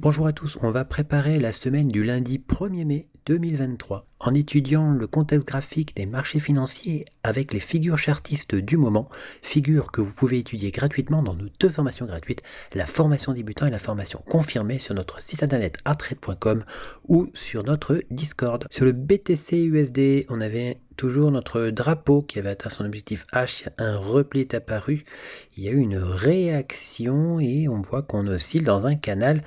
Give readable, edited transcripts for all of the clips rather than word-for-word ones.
Bonjour à tous, on va préparer la semaine du lundi 1er mai 2023 en étudiant le contexte graphique des marchés financiers avec les figures chartistes du moment, figures que vous pouvez étudier gratuitement dans nos deux formations gratuites, la formation débutant et la formation confirmée sur notre site internet arttrade.com ou sur notre Discord. Sur le BTC USD, on avait toujours notre drapeau qui avait atteint son objectif H, un repli est apparu, il y a eu une réaction et on voit qu'on oscille dans un canal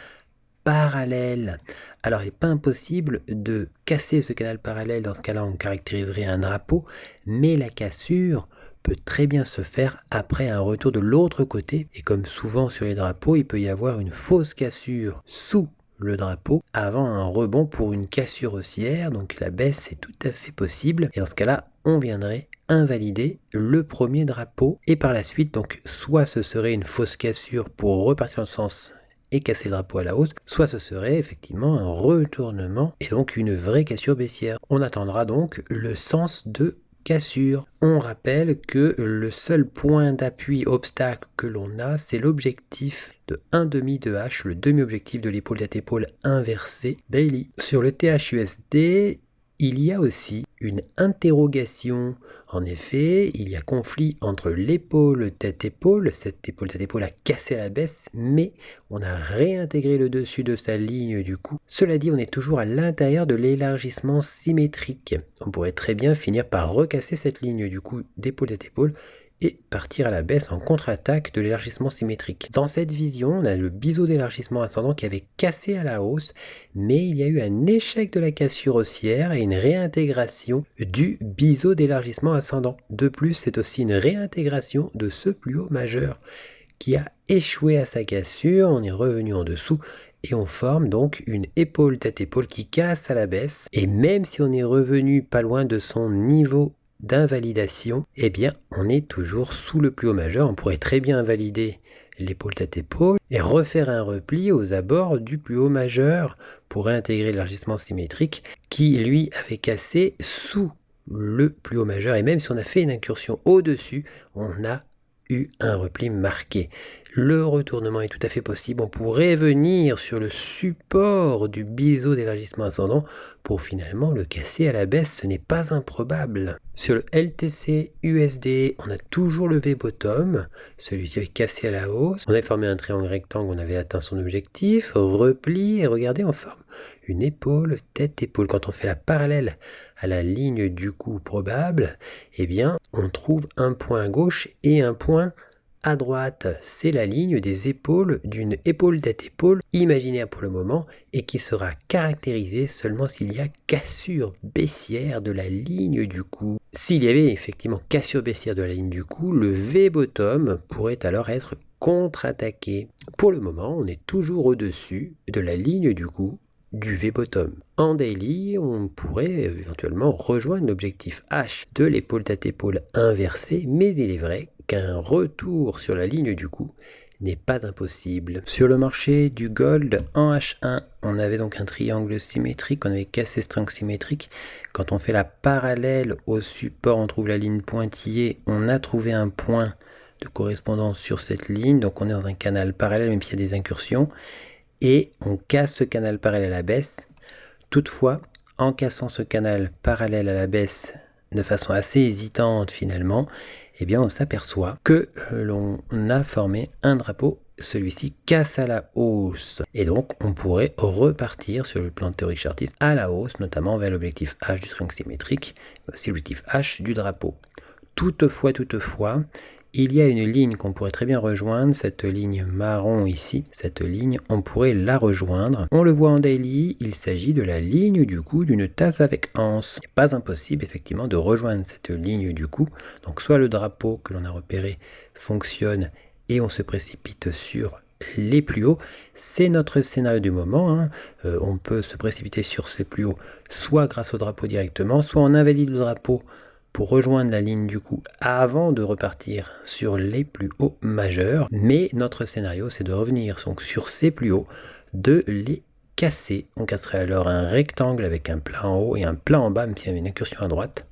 parallèle. Alors il n'est pas impossible de casser ce canal parallèle, dans ce cas-là on caractériserait un drapeau, mais la cassure peut très bien se faire après un retour de l'autre côté, et comme souvent sur les drapeaux, il peut y avoir une fausse cassure sous le drapeau avant un rebond pour une cassure haussière, donc la baisse est tout à fait possible, et dans ce cas-là on viendrait invalider le premier drapeau, et par la suite, donc soit ce serait une fausse cassure pour repartir dans le sens et casser le drapeau à la hausse, soit ce serait effectivement un retournement et donc une vraie cassure baissière. On attendra donc le sens de cassure. On rappelle que le seul point d'appui obstacle que l'on a, c'est l'objectif de 1,5 de H, le demi-objectif de l'épaule tête épaule inversée daily. Sur le THUSD, il y a aussi une interrogation. En effet, il y a conflit entre l'épaule tête-épaule. Cette épaule tête-épaule a cassé à la baisse, mais on a réintégré le dessus de sa ligne du coup. Cela dit, on est toujours à l'intérieur de l'élargissement symétrique. On pourrait très bien finir par recasser cette ligne du coup d'épaule tête-épaule et partir à la baisse en contre-attaque de l'élargissement symétrique. Dans cette vision, on a le biseau d'élargissement ascendant qui avait cassé à la hausse, mais il y a eu un échec de la cassure haussière et une réintégration du biseau d'élargissement ascendant. De plus, c'est aussi une réintégration de ce plus haut majeur qui a échoué à sa cassure, on est revenu en dessous et on forme donc une épaule tête-épaule qui casse à la baisse. Et même si on est revenu pas loin de son niveau d'invalidation, eh bien on est toujours sous le plus haut majeur. On pourrait très bien invalider l'épaule tête-épaule et refaire un repli aux abords du plus haut majeur pour réintégrer l'élargissement symétrique qui lui avait cassé sous le plus haut majeur. Et même si on a fait une incursion au-dessus, on a eu un repli marqué. Le retournement est tout à fait possible. On pourrait venir sur le support du biseau d'élargissement ascendant pour finalement le casser à la baisse. Ce n'est pas improbable. Sur le LTC USD, on a toujours levé bottom. Celui-ci avait cassé à la hausse. On avait formé un triangle rectangle, on avait atteint son objectif. Repli et regardez, on forme une épaule, tête-épaule. Quand on fait la parallèle à la ligne du coup probable, eh bien, on trouve un point à gauche et un point à droite. C'est la ligne des épaules d'une épaule tête-épaule imaginaire pour le moment et qui sera caractérisée seulement s'il y a cassure baissière de la ligne du coup. S'il y avait effectivement cassure baissière de la ligne du coup, le V-bottom pourrait alors être contre-attaqué. Pour le moment, on est toujours au-dessus de la ligne du coup du V-bottom. En daily, on pourrait éventuellement rejoindre l'objectif H de l'épaule tête-épaule inversée, mais il est vrai qu'un retour sur la ligne du coup n'est pas impossible. Sur le marché du gold en H1, on avait donc un triangle symétrique, on avait cassé ce triangle symétrique. Quand on fait la parallèle au support, on trouve la ligne pointillée, on a trouvé un point de correspondance sur cette ligne, donc on est dans un canal parallèle même s'il y a des incursions. Et on casse ce canal parallèle à la baisse. Toutefois, en cassant ce canal parallèle à la baisse de façon assez hésitante finalement, eh bien on s'aperçoit que l'on a formé un drapeau. Celui-ci casse à la hausse. Et donc on pourrait repartir sur le plan théorique chartiste à la hausse, notamment vers l'objectif H du triangle symétrique, mais aussi l'objectif H du drapeau. Toutefois, il y a une ligne qu'on pourrait très bien rejoindre, cette ligne marron ici, cette ligne, on pourrait la rejoindre. On le voit en daily, il s'agit de la ligne du coup d'une tasse avec anse. Il n'est pas impossible effectivement de rejoindre cette ligne du coup. Donc soit le drapeau que l'on a repéré fonctionne et on se précipite sur les plus hauts, c'est notre scénario du moment. On peut se précipiter sur ces plus hauts, soit grâce au drapeau directement, soit on invalide le drapeau pour rejoindre la ligne du coup avant de repartir sur les plus hauts majeurs. Mais notre scénario, c'est de revenir donc sur ces plus hauts, de les casser. On casserait alors un rectangle avec un plat en haut et un plat en bas, même s'il y avait une incursion à droite.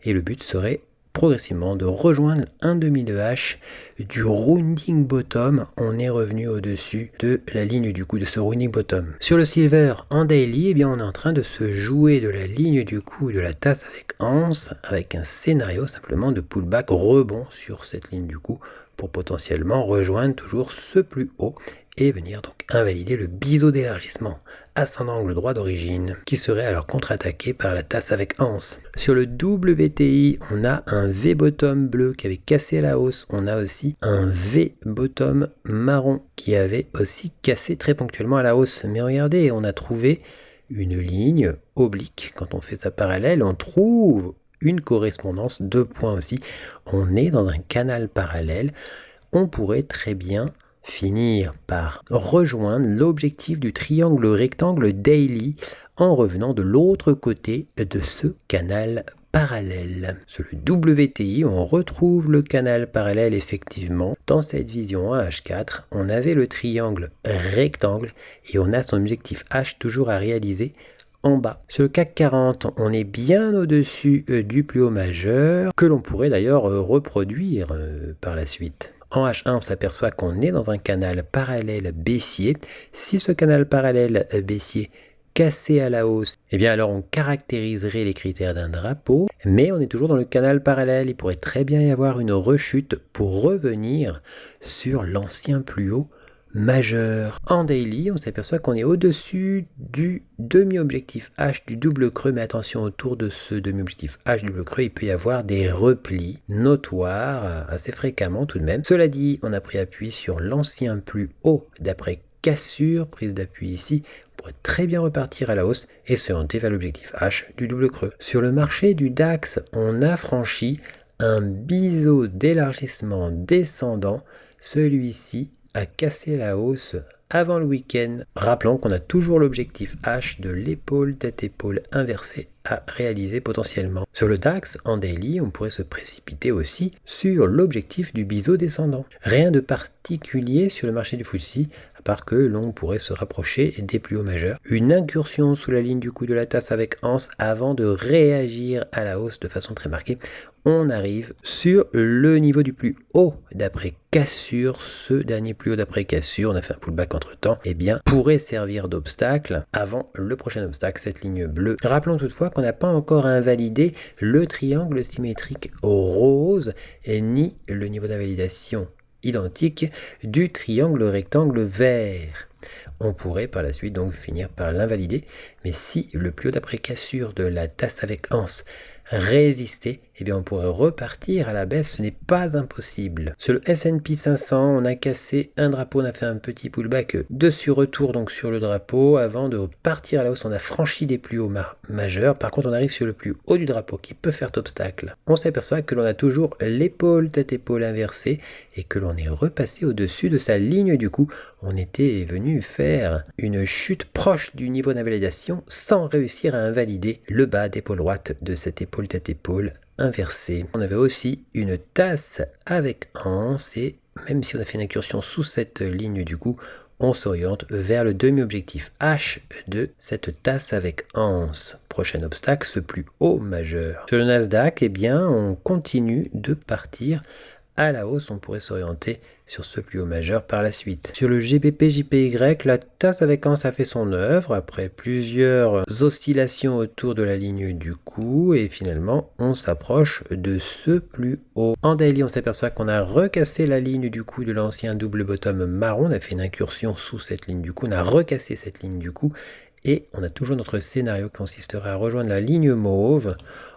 Et le but serait progressivement de rejoindre un demi de H du rounding bottom. On est revenu au-dessus de la ligne du coup de ce rounding bottom. Sur le silver en daily, eh bien on est en train de se jouer de la ligne du coup de la tasse avec anse, avec un scénario simplement de pullback rebond sur cette ligne du coup pour potentiellement rejoindre toujours ce plus haut et venir donc invalider le biseau d'élargissement à son angle droit d'origine qui serait alors contre-attaqué par la tasse avec anse. Sur le WTI, on a un V-bottom bleu qui avait cassé à la hausse. On a aussi un V-bottom marron qui avait aussi cassé très ponctuellement à la hausse. Mais regardez, on a trouvé une ligne oblique. Quand on fait sa parallèle, on trouve une correspondance, 2 points aussi. On est dans un canal parallèle. On pourrait très bien finir par rejoindre l'objectif du triangle rectangle daily en revenant de l'autre côté de ce canal parallèle. Sur le WTI, on retrouve le canal parallèle effectivement. Dans cette vision H4, on avait le triangle rectangle et on a son objectif H toujours à réaliser en bas. Sur le CAC 40, on est bien au-dessus du plus haut majeur que l'on pourrait d'ailleurs reproduire par la suite. En H1, on s'aperçoit qu'on est dans un canal parallèle baissier. Si ce canal parallèle baissier cassé à la hausse, eh bien alors on caractériserait les critères d'un drapeau, mais on est toujours dans le canal parallèle. Il pourrait très bien y avoir une rechute pour revenir sur l'ancien plus haut majeur. En daily, on s'aperçoit qu'on est au-dessus du demi-objectif H du double creux, mais attention, autour de ce demi-objectif H du double creux, il peut y avoir des replis notoires assez fréquemment tout de même. Cela dit, on a pris appui sur l'ancien plus haut d'après cassure, prise d'appui ici, on pourrait très bien repartir à la hausse et s'orienter vers l'objectif H du double creux. Sur le marché du DAX, on a franchi un biseau d'élargissement descendant, celui-ci a cassé la hausse avant le week-end. Rappelons qu'on a toujours l'objectif H de l'épaule tête-épaule inversée à réaliser potentiellement. Sur le DAX, en daily, on pourrait se précipiter aussi sur l'objectif du biseau descendant. Rien de particulier sur le marché du FTSE, à part que l'on pourrait se rapprocher des plus hauts majeurs. Une incursion sous la ligne du coup de la tasse avec anse avant de réagir à la hausse de façon très marquée. On arrive sur le niveau du plus haut d'après cassure. Ce dernier plus haut d'après cassure, on a fait un pullback entre temps, eh bien pourrait servir d'obstacle avant le prochain obstacle, cette ligne bleue. Rappelons toutefois qu'on n'a pas encore invalidé le triangle symétrique rose et ni le niveau d'invalidation identique du triangle rectangle vert. On pourrait par la suite donc finir par l'invalider, mais si le plus haut d'après cassure de la tasse avec anse résistait, eh bien on pourrait repartir à la baisse, ce n'est pas impossible. Sur le S&P 500, on a cassé un drapeau, on a fait un petit pullback dessus retour donc sur le drapeau avant de partir à la hausse. On a franchi des plus hauts majeurs, par contre on arrive sur le plus haut du drapeau qui peut faire obstacle. On s'aperçoit que l'on a toujours l'épaule tête-épaule inversée et que l'on est repassé au-dessus de sa ligne du coup. On était venu faire une chute proche du niveau d'invalidation sans réussir à invalider le bas d'épaule droite de cette épaule tête-épaule inversée. On avait aussi une tasse avec anse et même si on a fait une incursion sous cette ligne du coup, on s'oriente vers le demi-objectif H de cette tasse avec anse. Prochain obstacle, ce plus haut majeur. Sur le Nasdaq, eh bien, on continue de partir à la hausse, on pourrait s'orienter sur ce plus haut majeur par la suite. Sur le GBP JPY, la tasse avec anse a fait son œuvre après plusieurs oscillations autour de la ligne du coup et finalement on s'approche de ce plus haut. En daily, on s'aperçoit qu'on a recassé la ligne du coup de l'ancien double bottom marron, on a fait une incursion sous cette ligne du coup, on a recassé cette ligne du coup et on a toujours notre scénario qui consisterait à rejoindre la ligne mauve.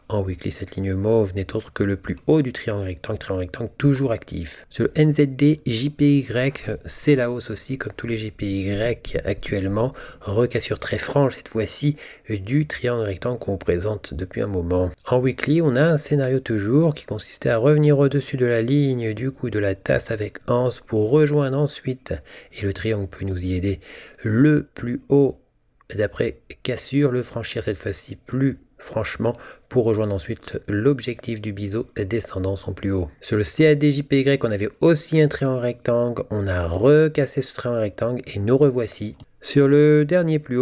En weekly, cette ligne mauve n'est autre que le plus haut du triangle rectangle toujours actif. Sur le NZD, JPY, c'est la hausse aussi, comme tous les JPY actuellement. Recassure très franche cette fois-ci du triangle rectangle qu'on présente depuis un moment. En weekly, on a un scénario toujours qui consistait à revenir au-dessus de la ligne du coup de la tasse avec anse pour rejoindre ensuite, et le triangle peut nous y aider, le plus haut d'après cassure, le franchir cette fois-ci plus franchement pour rejoindre ensuite l'objectif du biseau descendant son plus haut. Sur le CAD-JPY, on avait aussi un triangle rectangle, on a recassé ce triangle rectangle et nous revoici sur le dernier plus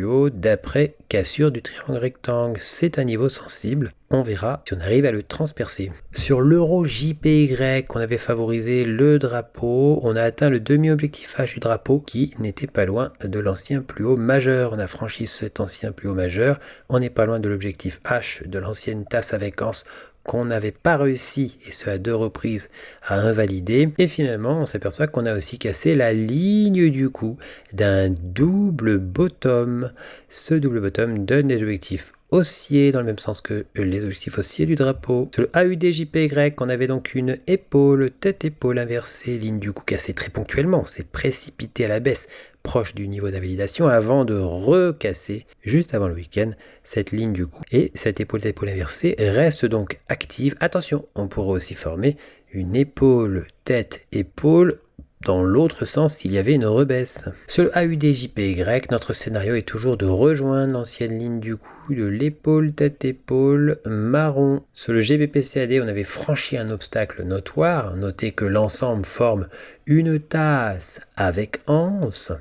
haut d'après cassure du triangle rectangle. C'est un niveau sensible On verra si on arrive à le transpercer. Sur l'euro JPY, on avait favorisé le drapeau. On a atteint le demi-objectif H du drapeau qui n'était pas loin de l'ancien plus haut majeur. On a franchi cet ancien plus haut majeur. On n'est pas loin de l'objectif H de l'ancienne tasse avec anse qu'on n'avait pas réussi, et ce à 2 reprises, à invalider. Et finalement, on s'aperçoit qu'on a aussi cassé la ligne du coup d'un double bottom. Ce double bottom donne des objectifs haussiers dans le même sens que les objectifs haussiers du drapeau. Sur le AUD-JPY, on avait donc une épaule, tête-épaule inversée, ligne du coup cassée très ponctuellement. C'est précipité à la baisse, proche du niveau d'invalidation, avant de recasser, juste avant le week-end, cette ligne du coup. Et cette épaule tête-épaule inversée reste donc active. Attention, on pourrait aussi former une épaule, tête-épaule dans l'autre sens s'il y avait une rebaisse. Sur le AUD-JPY, notre scénario est toujours de rejoindre l'ancienne ligne du coup de l'épaule, tête-épaule, marron. Sur le GBP-CAD, on avait franchi un obstacle notoire. Notez que l'ensemble forme une tasse avec anse.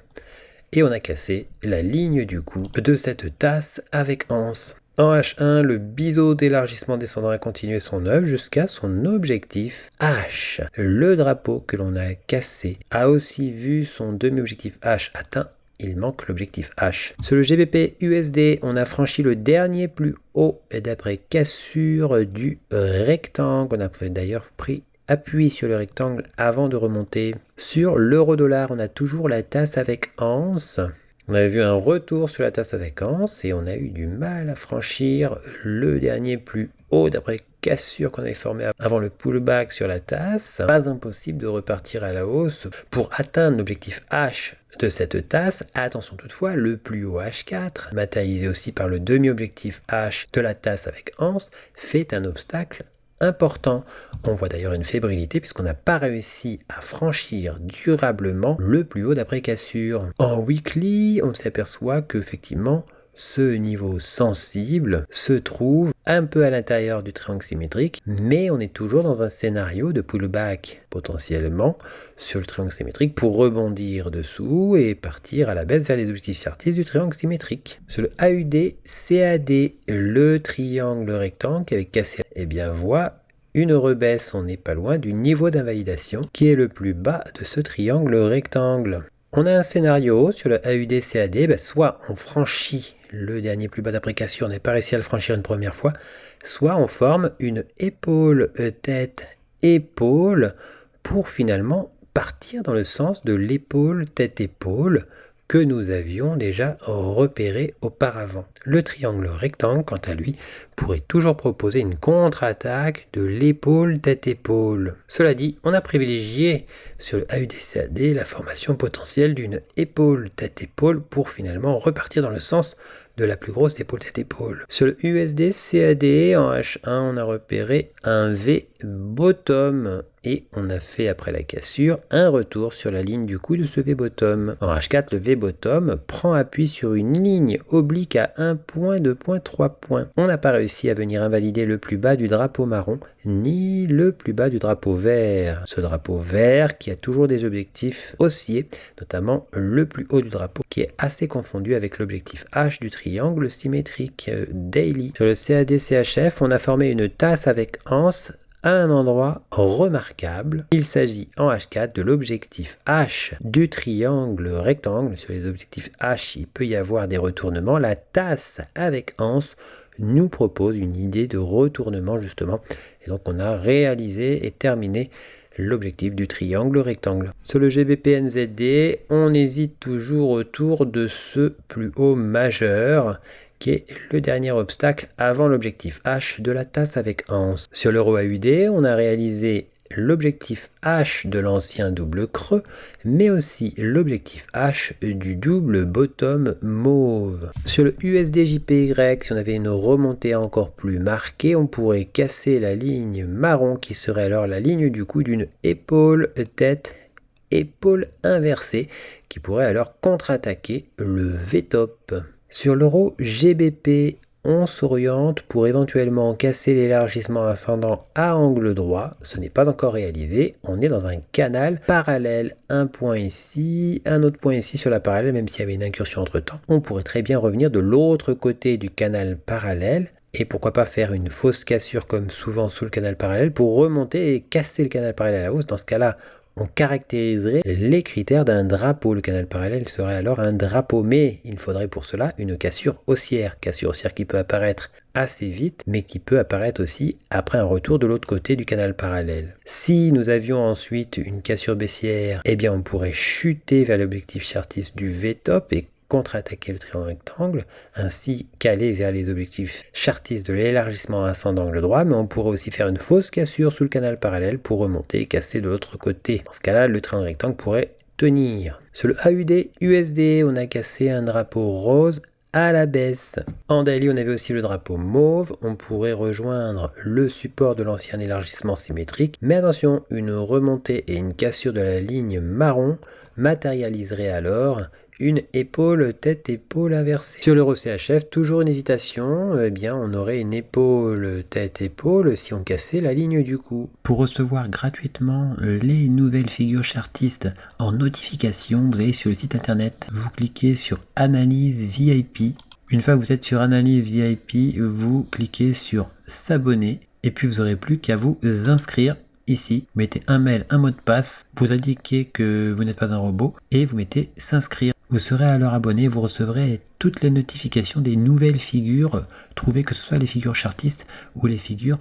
Et on a cassé la ligne du coup de cette tasse avec anse. En H1, le biseau d'élargissement descendant a continué son œuvre jusqu'à son objectif H. Le drapeau que l'on a cassé a aussi vu son demi-objectif H atteint. Il manque l'objectif H. Sur le GBP USD, on a franchi le dernier plus haut d'après cassure du rectangle. On a d'ailleurs pris appui sur le rectangle avant de remonter. Sur l'euro-dollar, on a toujours la tasse avec anse. On avait vu un retour sur la tasse avec anse et on a eu du mal à franchir le dernier plus haut d'après cassure qu'on avait formé avant le pullback sur la tasse. Pas impossible de repartir à la hausse pour atteindre l'objectif H de cette tasse. Attention toutefois, le plus haut H4, matérialisé aussi par le demi-objectif H de la tasse avec anse, fait un obstacle important. On voit d'ailleurs une fébrilité puisqu'on n'a pas réussi à franchir durablement le plus haut d'après cassure. En weekly, on s'aperçoit qu'effectivement, ce niveau sensible se trouve un peu à l'intérieur du triangle symétrique, mais on est toujours dans un scénario de pullback potentiellement sur le triangle symétrique pour rebondir dessous et partir à la baisse vers les objectifs chartistes du triangle symétrique. Sur le AUD-CAD, le triangle rectangle qui avait cassé, voit une rebaisse. On n'est pas loin du niveau d'invalidation qui est le plus bas de ce triangle rectangle. On a un scénario sur le AUD-CAD, soit on franchit le dernier plus bas d'après cassure, on n'est pas réussi à le franchir une première fois, soit on forme une épaule, tête, épaule pour finalement partir dans le sens de l'épaule, tête, épaule que nous avions déjà repéré auparavant. Le triangle rectangle, quant à lui, pourrait toujours proposer une contre-attaque de l'épaule tête-épaule. Cela dit, on a privilégié sur le AUD-CAD la formation potentielle d'une épaule tête-épaule pour finalement repartir dans le sens de la plus grosse épaule tête-épaule. Sur le USD-CAD en H1, on a repéré un V bottom et on a fait après la cassure un retour sur la ligne du coup de ce V bottom. En H4, le V bottom prend appui sur une ligne oblique à 1 point, 2 points, 3 points. On n'a pas réussi à venir invalider le plus bas du drapeau marron ni le plus bas du drapeau vert. Ce drapeau vert qui a toujours des objectifs haussiers, notamment le plus haut du drapeau qui est assez confondu avec l'objectif H du triangle symétrique daily. Sur le CAD-CHF, on a formé une tasse avec anse à un endroit remarquable. Il s'agit en H4 de l'objectif H du triangle rectangle. Sur les objectifs H, il peut y avoir des retournements. La tasse avec anse nous propose une idée de retournement justement. Et donc on a réalisé et terminé l'objectif du triangle rectangle. Sur le GBP-NZD, on hésite toujours autour de ce plus haut majeur qui est le dernier obstacle avant l'objectif H de la tasse avec anse. Sur l'euro AUD, on a réalisé l'objectif H de l'ancien double creux, mais aussi l'objectif H du double bottom mauve. Sur le USD-JPY, si on avait une remontée encore plus marquée, on pourrait casser la ligne marron qui serait alors la ligne du coup d'une épaule, tête, épaule inversée qui pourrait alors contre-attaquer le V-top. Sur l'euro GBP, on s'oriente pour éventuellement casser l'élargissement ascendant à angle droit. Ce n'est pas encore réalisé. On est dans un canal parallèle. Un point ici, un autre point ici sur la parallèle, même s'il y avait une incursion entre temps. On pourrait très bien revenir de l'autre côté du canal parallèle et pourquoi pas faire une fausse cassure comme souvent sous le canal parallèle pour remonter et casser le canal parallèle à la hausse. Dans ce cas-là, on caractériserait les critères d'un drapeau. Le canal parallèle serait alors un drapeau, mais il faudrait pour cela une cassure haussière qui peut apparaître assez vite, mais qui peut apparaître aussi après un retour de l'autre côté du canal parallèle. Si nous avions ensuite une cassure baissière, eh bien on pourrait chuter vers l'objectif chartiste du V-top et contre-attaquer le triangle rectangle, ainsi qu'aller vers les objectifs chartistes de l'élargissement ascendant angle droit, mais on pourrait aussi faire une fausse cassure sous le canal parallèle pour remonter et casser de l'autre côté. Dans ce cas-là, le triangle rectangle pourrait tenir. Sur le AUD-USD, on a cassé un drapeau rose à la baisse. En daily, on avait aussi le drapeau mauve. On pourrait rejoindre le support de l'ancien élargissement symétrique. Mais attention, une remontée et une cassure de la ligne marron matérialiserait alors une épaule tête-épaule inversée. Sur l'euro CHF, toujours une hésitation, eh bien on aurait une épaule tête-épaule si on cassait la ligne du coup. Pour recevoir gratuitement les nouvelles figures chartistes en notification, vous allez sur le site internet, vous cliquez sur Analyse VIP. Une fois que vous êtes sur Analyse VIP, vous cliquez sur S'abonner et puis vous n'aurez plus qu'à vous inscrire. Ici, vous mettez un mail, un mot de passe, vous indiquez que vous n'êtes pas un robot et vous mettez s'inscrire. Vous serez alors abonné, vous recevrez toutes les notifications des nouvelles figures trouvées, que ce soit les figures chartistes ou les figures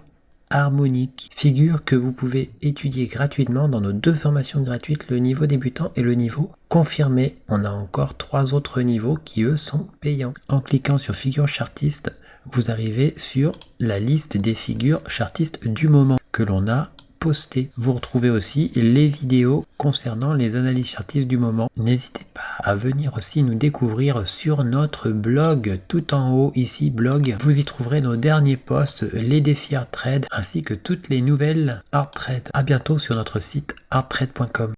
harmoniques. Figures que vous pouvez étudier gratuitement dans nos 2 formations gratuites, le niveau débutant et le niveau confirmé. On a encore 3 autres niveaux qui eux sont payants. En cliquant sur figures chartistes, vous arrivez sur la liste des figures chartistes du moment que l'on a posté. Vous retrouvez aussi les vidéos concernant les analyses chartistes du moment. N'hésitez pas à venir aussi nous découvrir sur notre blog, tout en haut ici, blog. Vous y trouverez nos derniers posts, les défis Hard Trade, ainsi que toutes les nouvelles Hard Trade. À bientôt sur notre site hardtrade.com.